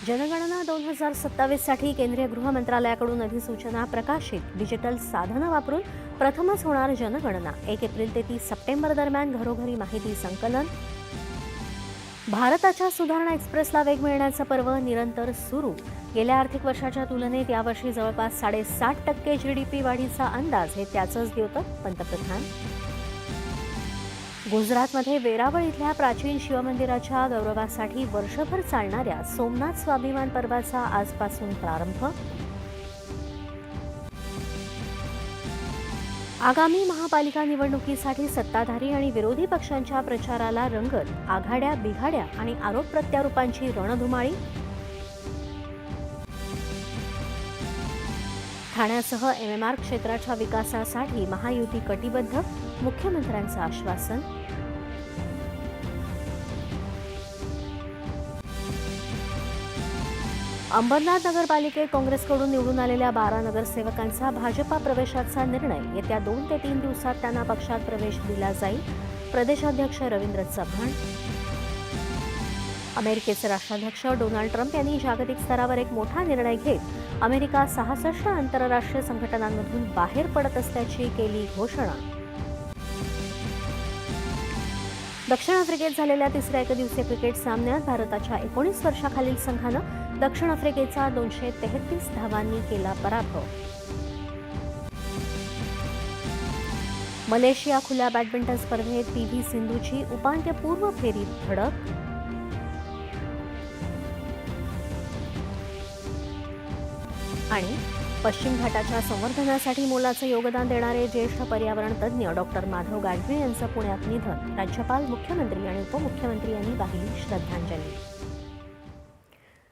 जनगणना 2027 साठी केंद्रीय गृह मंत्रालयाकडून अधिसूचना प्रकाशित. डिजिटल साधनं वापरून प्रथमच होणार जनगणना. 1 एप्रिल ते 30 सप्टेंबर दरम्यान घरोघरी माहिती संकलन. भारताच्या सुधारणा एक्सप्रेसला वेग मिळण्याचं पर्व निरंतर सुरू. गेल्या आर्थिक वर्षाच्या तुलनेत यावर्षी जवळपास 7.5% GDP वाढीचा अंदाज. हे त्याचंच द्योतक पंतप्रधान. गुजरातमध्ये वेरावळ इथल्या प्राचीन शिवमंदिराच्या गौरवासाठी वर्षभर चालणाऱ्या सोमनाथ स्वाभिमान पर्वाचा आजपासून प्रारंभ. आगामी महापालिका निवडणुकीसाठी सत्ताधारी आणि विरोधी पक्षांच्या प्रचाराला रंगत. आघाड्या बिघाड्या आणि आरोप प्रत्यारोपांची रणधुमाळी. ठाण्यासह MMR क्षेत्राच्या विकासासाठी महायुती कटिबद्ध. मुख्यमंत्र्यांचं आश्वासन. अंबरनाथ नगरपालिकेत काँग्रेसकडून निवडून आलेल्या 12 नगरसेवकांचा भाजपा प्रवेशाचा निर्णय. येत्या 2 ते 3 दिवसात त्यांना पक्षात प्रवेश दिला जाईल. प्रदेशाध्यक्ष रवींद्र चव्हाण. अमेरिकेचे राष्ट्राध्यक्ष डोनाल्ड ट्रम्प यांनी जागतिक स्तरावर एक मोठा निर्णय घेत अमेरिका 66 आंतरराष्ट्रीय संघटनांमधून बाहेर पडत असल्याची केली घोषणा. दक्षिण आफ्रिकेत झालेल्या तिसऱ्या एकदिवसीय क्रिकेट सामन्यात भारताच्या 19 वर्षाखालील संघानं दक्षिण आफ्रिकेचा 233 धावांनी केला पराभव. मलेशिया खुल्या बॅडमिंटन स्पर्धेत PV सिंधूची उपांत्यपूर्व फेरीत धडक. आणि पश्चिम घाटाच्या संवर्धनासाठी मोलाचं योगदान देणारे ज्येष्ठ पर्यावरण तज्ज्ञ डॉक्टर माधव गाडगीळ यांचं पुण्यात निधन. राज्यपाल, मुख्यमंत्री आणि उपमुख्यमंत्री यांनी वाहिली श्रद्धांजली.